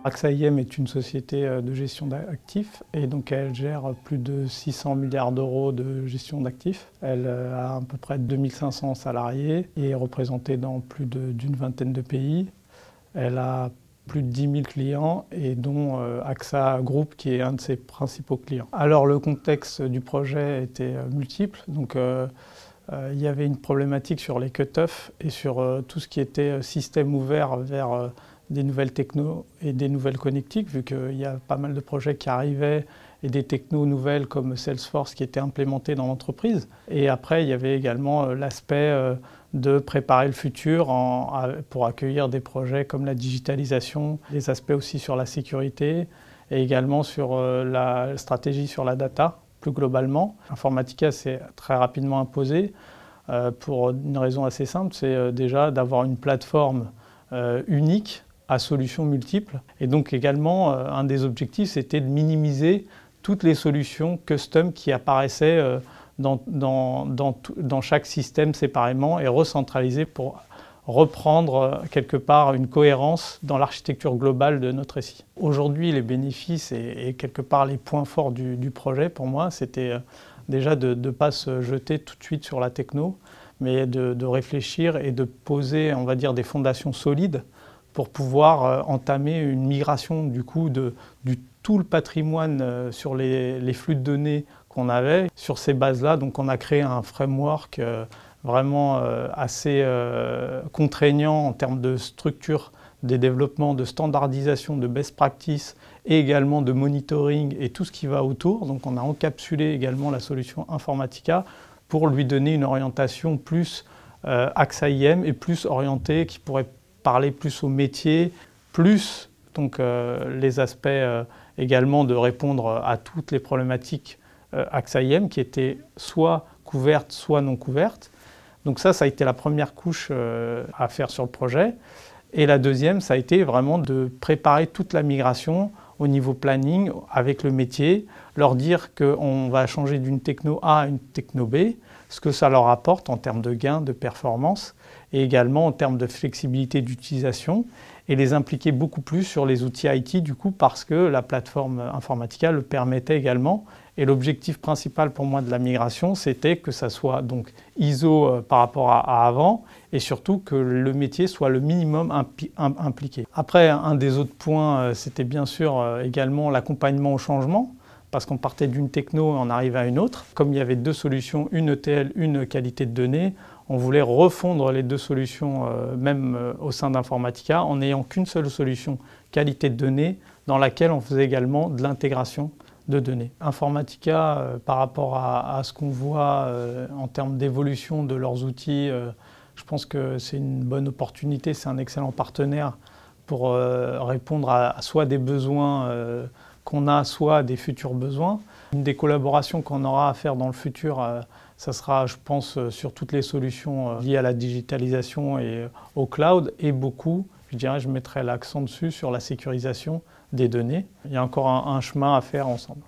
AXA IM est une société de gestion d'actifs et donc elle gère plus de 600 milliards d'euros de gestion d'actifs. Elle a à peu près 2500 salariés et est représentée dans plus d'une vingtaine de pays. Elle a plus de 10 000 clients et dont AXA Group qui est un de ses principaux clients. Alors le contexte du projet était multiple. Donc, il y avait une problématique sur les cut-offs et sur tout ce qui était système ouvert vers des nouvelles technos et des nouvelles connectiques, vu qu'il y a pas mal de projets qui arrivaient et des technos nouvelles comme Salesforce qui étaient implémentées dans l'entreprise. Et après, il y avait également l'aspect de préparer le futur pour accueillir des projets comme la digitalisation, des aspects aussi sur la sécurité et également sur la stratégie sur la data. Plus globalement, Informatica s'est très rapidement imposé pour une raison assez simple, c'est déjà d'avoir une plateforme unique à solutions multiples. Et donc également, un des objectifs, c'était de minimiser toutes les solutions custom qui apparaissaient dans chaque système séparément et recentraliser pour reprendre quelque part une cohérence dans l'architecture globale de notre SI. Aujourd'hui, les bénéfices et quelque part les points forts du projet, pour moi, c'était déjà de ne pas se jeter tout de suite sur la techno, mais de réfléchir et de poser, on va dire, des fondations solides pour pouvoir entamer une migration du coup du tout le patrimoine sur les flux de données qu'on avait. Sur ces bases-là, donc on a créé un framework vraiment assez contraignant en termes de structure des développements, de standardisation, de best practice et également de monitoring et tout ce qui va autour. Donc on a encapsulé également la solution Informatica pour lui donner une orientation plus AXA IM et plus orientée qui pourrait parler plus au métier, plus donc, les aspects également de répondre à toutes les problématiques AXA IM qui étaient soit couvertes, soit non couvertes. Donc ça a été la première couche à faire sur le projet. Et la deuxième, ça a été vraiment de préparer toute la migration au niveau planning avec le métier, leur dire qu'on va changer d'une techno A à une techno B, ce que ça leur apporte en termes de gains, de performance, et également en termes de flexibilité d'utilisation, et les impliquer beaucoup plus sur les outils IT du coup parce que la plateforme Informatica le permettait également. Et l'objectif principal pour moi de la migration, c'était que ça soit donc ISO par rapport à avant et surtout que le métier soit le minimum impliqué. Après, un des autres points, c'était bien sûr également l'accompagnement au changement parce qu'on partait d'une techno et on arrivait à une autre. Comme il y avait deux solutions, une ETL, une qualité de données, on voulait refondre les deux solutions, même au sein d'Informatica, en n'ayant qu'une seule solution qualité de données dans laquelle on faisait également de l'intégration de données. Informatica, par rapport à ce qu'on voit en termes d'évolution de leurs outils, je pense que c'est une bonne opportunité, c'est un excellent partenaire pour répondre à soit des besoins qu'on a, soit à des futurs besoins. Une des collaborations qu'on aura à faire dans le futur, ça sera, je pense, sur toutes les solutions liées à la digitalisation et au cloud, et beaucoup, je dirais, je mettrai l'accent dessus sur la sécurisation des données. Il y a encore un chemin à faire ensemble.